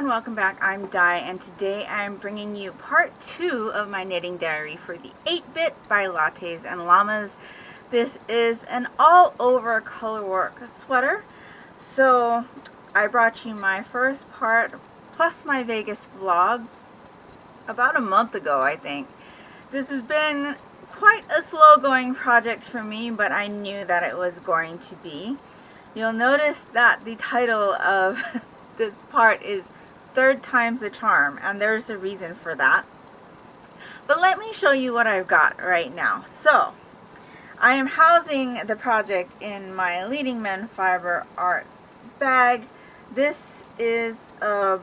everyone, welcome back. I'm Di, and today I'm bringing you part 2 of my knitting diary for the 8-bit by Lattes Llamas. This is an all-over colorwork sweater. So I brought you my first part plus my Vegas vlog about a month ago, I think. This has been quite a slow-going project for me, but I knew that it was going to be. You'll notice that the title of this part is Third Time's a Charm, and there's a reason for that. But let me show you what I've got right now. So, I am housing the project in my Leading Men Fiber Art bag. This is a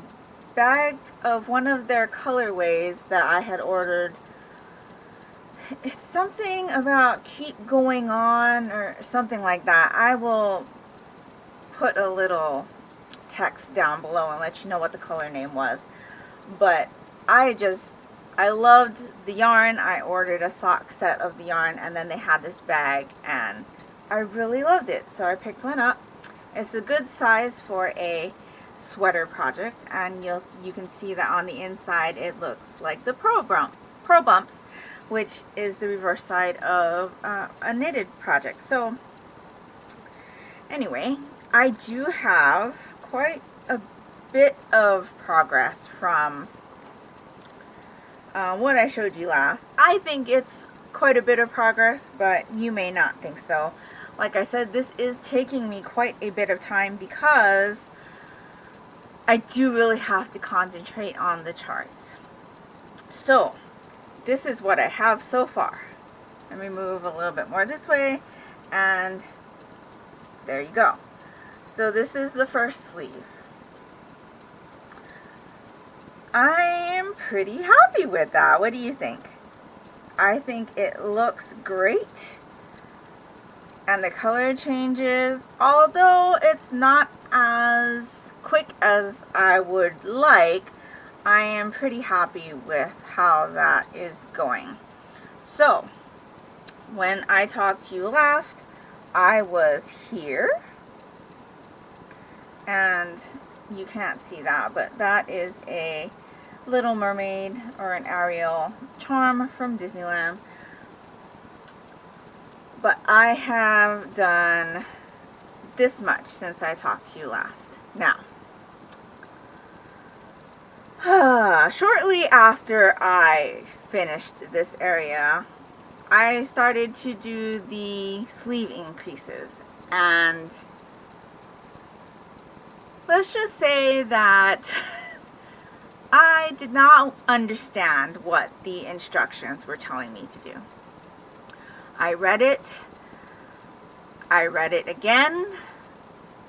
bag of one of their colorways that I had ordered. It's something about keep going on or something like that. I will put a little text down below and let you know what the color name was. But I loved the yarn. I ordered a sock set of the yarn, and then they had this bag and I really loved it, so I picked one up. It's a good size for a sweater project, and you can see that on the inside it looks like the Pro Bumps, which is the reverse side of a knitted project. So anyway, I do have quite a bit of progress from what I showed you last. I think it's quite a bit of progress, but you may not think so. Like I said, this is taking me quite a bit of time because I do really have to concentrate on the charts. So this is what I have so far. Let me move a little bit more this way, and there you go. So this is the first sleeve. I am pretty happy with that. What do you think? I think it looks great. And the color changes, although it's not as quick as I would like, I am pretty happy with how that is going. So, when I talked to you last, I was here. And you can't see that, but that is a Little Mermaid or an Ariel charm from Disneyland. But I have done this much since I talked to you last. Now, shortly after I finished this area, I started to do the sleeve increases, and let's just say that I did not understand what the instructions were telling me to do. I read it again,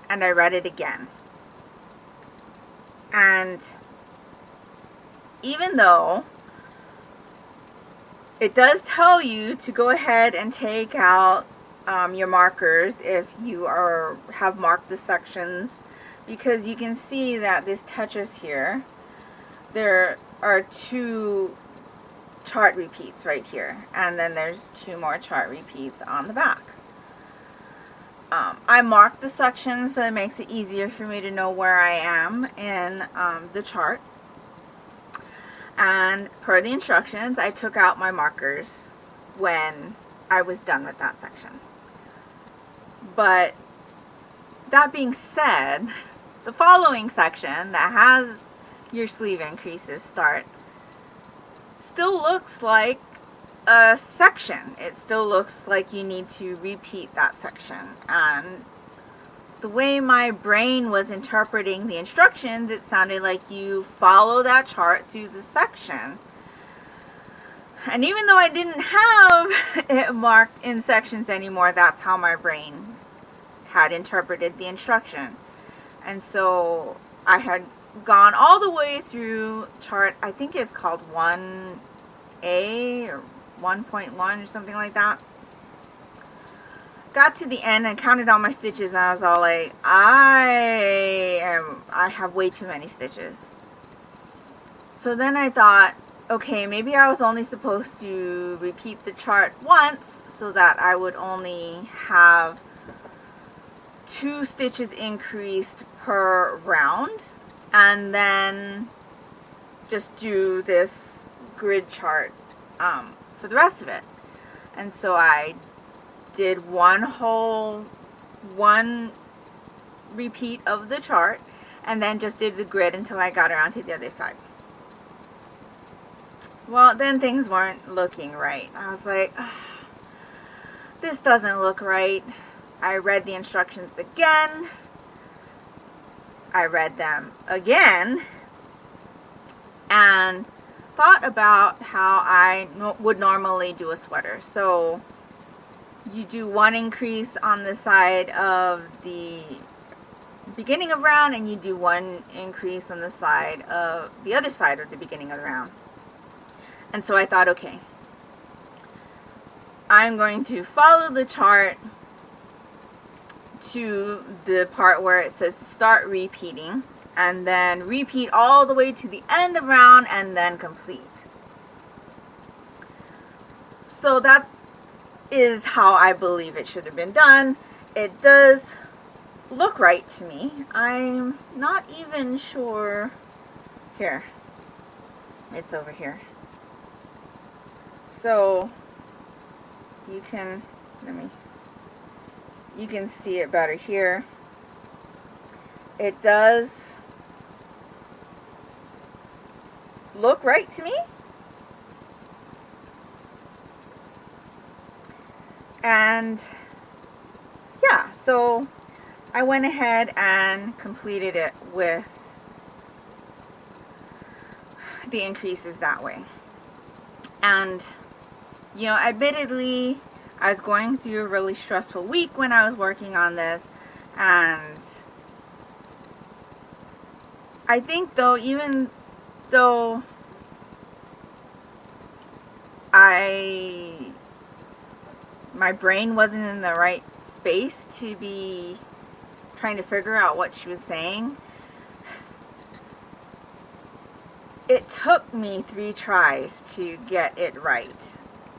and I read it again. And even though it does tell you to go ahead and take out your markers if you have marked the sections, because you can see that this touches here. There are 2 chart repeats right here, and then there's 2 more chart repeats on the back. I marked the sections so it makes it easier for me to know where I am in the chart. And per the instructions, I took out my markers when I was done with that section. But that being said, the following section that has your sleeve increases start still looks like a section. It still looks like you need to repeat that section. And the way my brain was interpreting the instructions, it sounded like you follow that chart through the section. And even though I didn't have it marked in sections anymore, that's how my brain had interpreted the instruction. And so I had gone all the way through chart, I think it's called 1A or 1.1 or something like that. Got to the end and counted all my stitches, and I was all like, I have way too many stitches. So then I thought, okay, maybe I was only supposed to repeat the chart once so that I would only have 2 stitches increased per round, and then just do this grid chart for the rest of it. And so I did one repeat of the chart, and then just did the grid until I got around to the other side. Well, then things weren't looking right. I was like, this doesn't look right. I read the instructions again. I read them again and thought about how I would normally do a sweater. So you do one increase on the side of the beginning of round, and you do one increase on the side of the other side of the beginning of the round. And so I thought, okay, I'm going to follow the chart to the part where it says start repeating, and then repeat all the way to the end of round and then complete. So that is how I believe it should have been done. It does look right to me. I'm not even sure. Here, it's over here. So you can you can see it better here. It does look right to me. And yeah, so I went ahead and completed it with the increases that way. And you know, admittedly, I was going through a really stressful week when I was working on this, and I think though, even though my brain wasn't in the right space to be trying to figure out what she was saying, it took me 3 tries to get it right.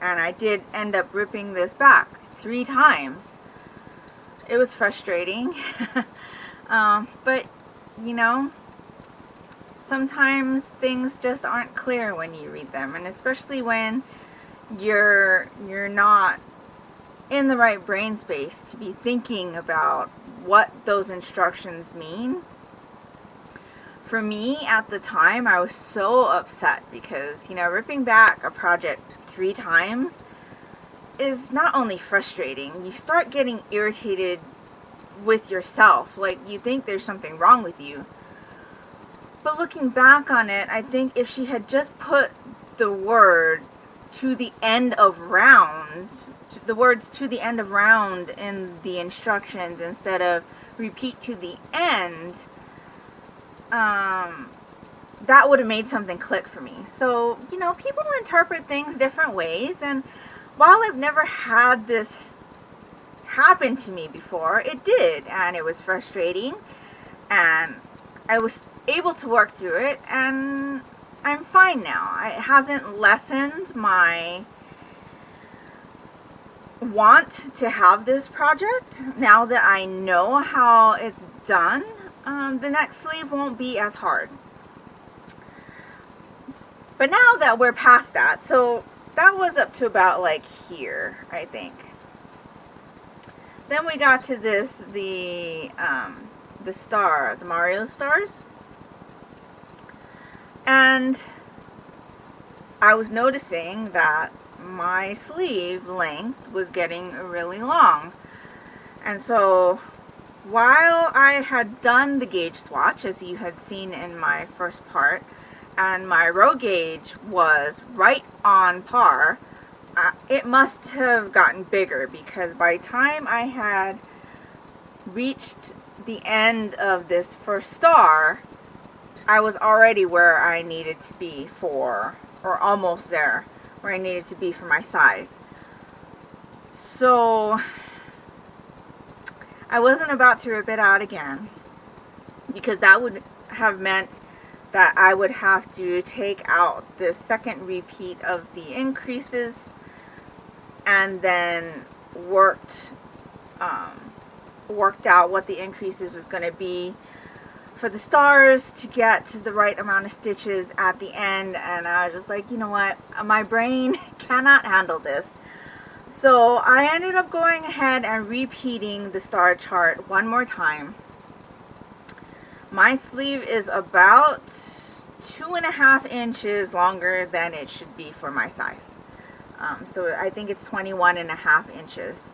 And I did end up ripping this back 3 times. It was frustrating. But, you know, sometimes things just aren't clear when you read them. And especially when you're not in the right brain space to be thinking about what those instructions mean. For me, at the time, I was so upset because, you know, ripping back a project 3 times is not only frustrating, you start getting irritated with yourself. Like, you think there's something wrong with you. But looking back on it, I think if she had just put the word to the end of round, the words to the end of round in the instructions instead of repeat to the end, that would have made something click for me. So, you know, people interpret things different ways, and while I've never had this happen to me before, it did, and it was frustrating, and I was able to work through it, and I'm fine now. It hasn't lessened my want to have this project. Now that I know how it's done, the next sleeve won't be as hard. But now that we're past that, so that was up to about like here, I think. Then we got to this, the star, the Mario stars. And I was noticing that my sleeve length was getting really long. And so while I had done the gauge swatch, as you had seen in my first part, and my row gauge was right on par, it must have gotten bigger, because by the time I had reached the end of this first star, I was already where I needed to be for, or almost there, where I needed to be for my size. So I wasn't about to rip it out again, because that would have meant that I would have to take out the second repeat of the increases and then worked out what the increases was going to be for the stars to get to the right amount of stitches at the end, and I was just like, you know what, my brain cannot handle this. So I ended up going ahead and repeating the star chart one more time. My sleeve is about 2.5 inches longer than it should be for my size. So I think it's 21.5 inches.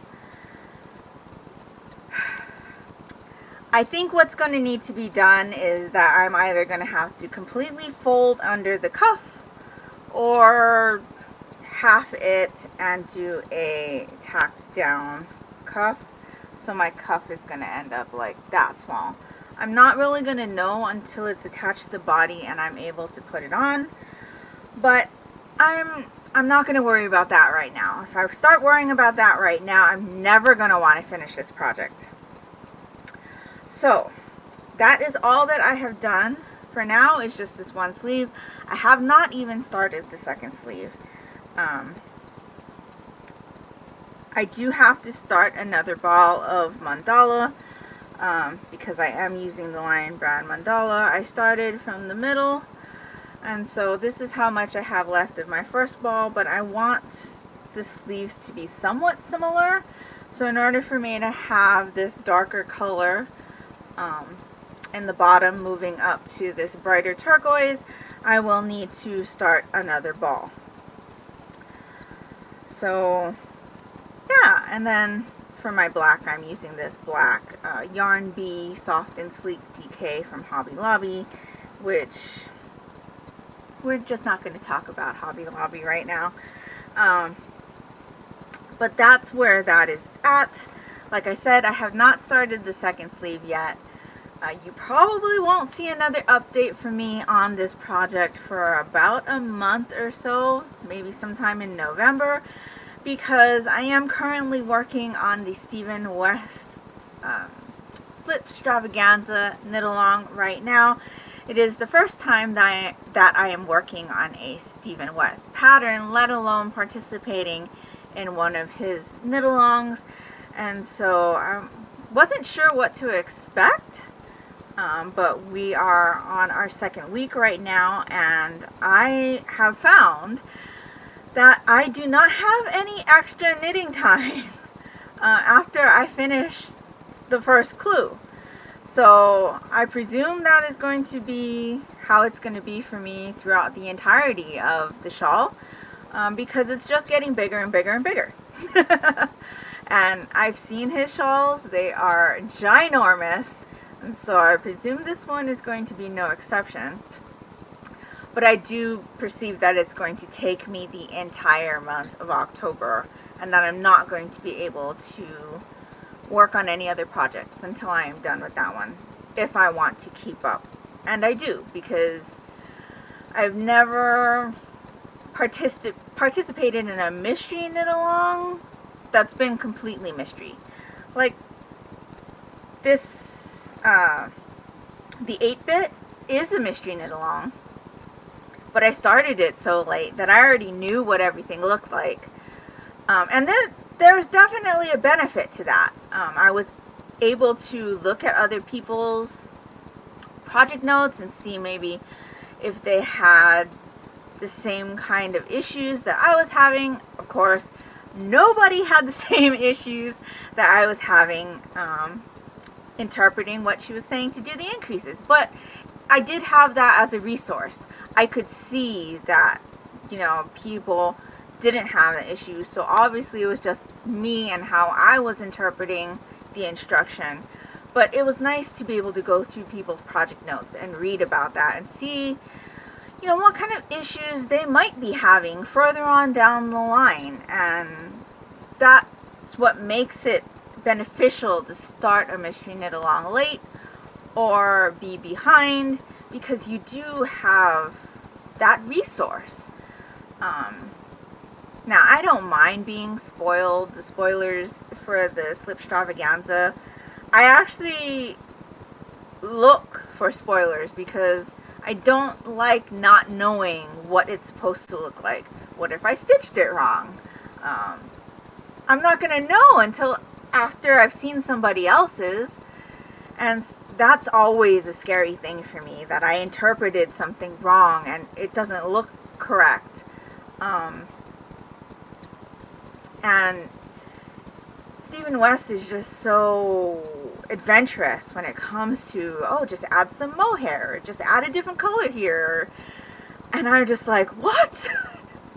I think what's going to need to be done is that I'm either going to have to completely fold under the cuff or half it and do a tacked down cuff. So my cuff is going to end up like that small. I'm not really going to know until it's attached to the body and I'm able to put it on. But I'm not going to worry about that right now. If I start worrying about that right now, I'm never going to want to finish this project. So that is all that I have done for now, is just this one sleeve. I have not even started the second sleeve. I do have to start another ball of mandala because I am using the Lion Brand mandala. I started from the middle, and so this is how much I have left of my first ball, but I want the sleeves to be somewhat similar. So in order for me to have this darker color in the bottom moving up to this brighter turquoise, I will need to start another ball. So yeah, and then for my black, I'm using this black Yarn Bee Soft and Sleek DK from Hobby Lobby, which we're just not going to talk about Hobby Lobby right now. But that's where that is at. Like I said, I have not started the second sleeve yet. You probably won't see another update from me on this project for about a month or so, maybe sometime in November, because I am currently working on the Stephen West Slip Extravaganza knit-along right now. It is the first time that I am working on a Stephen West pattern, let alone participating in one of his knit-alongs, and so I wasn't sure what to expect. But we are on our second week right now, and I have found that I do not have any extra knitting time after I finish the first clue. So I presume that is going to be how it's going to be for me throughout the entirety of the shawl, because it's just getting bigger and bigger and bigger. And I've seen his shawls, they are ginormous. And so I presume this one is going to be no exception. But I do perceive that it's going to take me the entire month of October, and that I'm not going to be able to work on any other projects until I am done with that one, if I want to keep up. And I do, because I've never participated in a mystery knit-along that's been completely mystery. Like this, the 8-bit is a mystery knit-along, but I started it so late that I already knew what everything looked like. And then there's definitely a benefit to that. I was able to look at other people's project notes and see maybe if they had the same kind of issues that I was having. Of course, nobody had the same issues that I was having interpreting what she was saying to do the increases, but I did have that as a resource. I could see that, you know, people didn't have the issue, so obviously it was just me and how I was interpreting the instruction. But it was nice to be able to go through people's project notes and read about that and see, you know, what kind of issues they might be having further on down the line. And that's what makes it beneficial to start a mystery knit along late or be behind, because you do have that resource. Now, I don't mind being spoiled. The spoilers for the Slip Extravaganza, I actually look for spoilers because I don't like not knowing what it's supposed to look like. What if I stitched it wrong? I'm not going to know until after I've seen somebody else's. And that's always a scary thing for me, that I interpreted something wrong and it doesn't look correct. And Stephen West is just so adventurous when it comes to, oh, just add some mohair, just add a different color here. And I'm just like, what?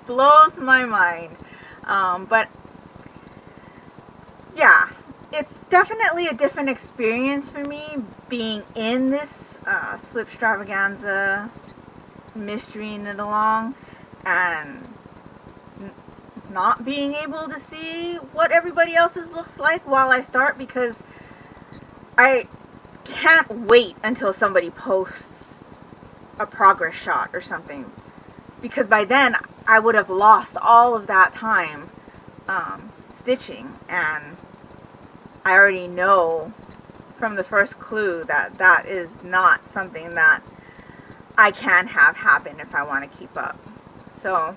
Blows my mind. But yeah, it's definitely a different experience for me being in this slip extravaganza mystery knit-along and not being able to see what everybody else's looks like while I start, because I can't wait until somebody posts a progress shot or something, because by then I would have lost all of that time stitching, and I already know from the first clue that that is not something that I can have happen if I want to keep up. So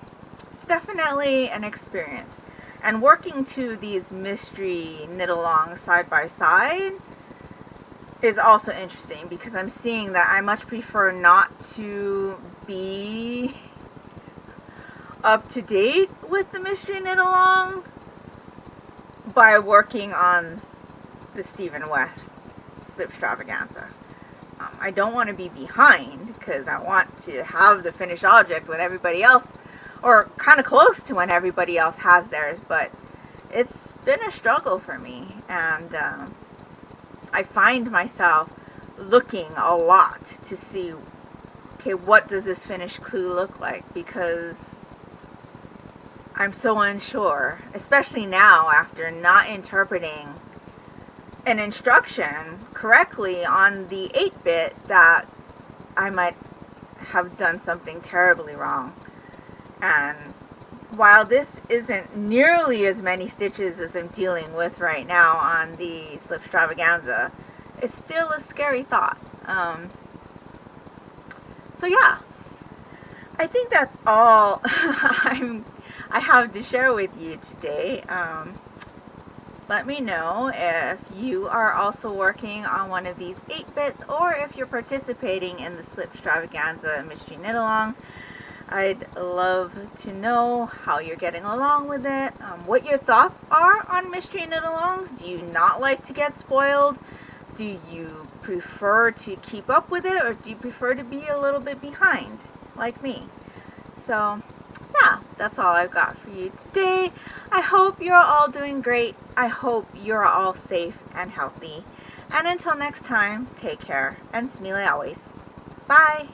it's definitely an experience. And working to these mystery knit-alongs side by side is also interesting, because I'm seeing that I much prefer not to be up to date with the mystery knit-along by working on the Stephen West slip extravaganza. I don't want to be behind, because I want to have the finished object when everybody else, or kind of close to when everybody else has theirs, but it's been a struggle for me, and I find myself looking a lot to see, okay, what does this finished clue look like, because I'm so unsure, especially now after not interpreting an instruction correctly on the 8-bit, that I might have done something terribly wrong. And while this isn't nearly as many stitches as I'm dealing with right now on the slip extravaganza, it's still a scary thought. So yeah, I think that's all I have to share with you today. Let me know if you are also working on one of these 8-bits, or if you're participating in the slip extravaganza mystery knit-along. I'd love to know how you're getting along with it, what your thoughts are on mystery knit-alongs. Do you not like to get spoiled? Do you prefer to keep up with it, or do you prefer to be a little bit behind, like me? So yeah, that's all I've got for you today. I hope you're all doing great. I hope you're all safe and healthy. And until next time, take care, and smile always. Bye!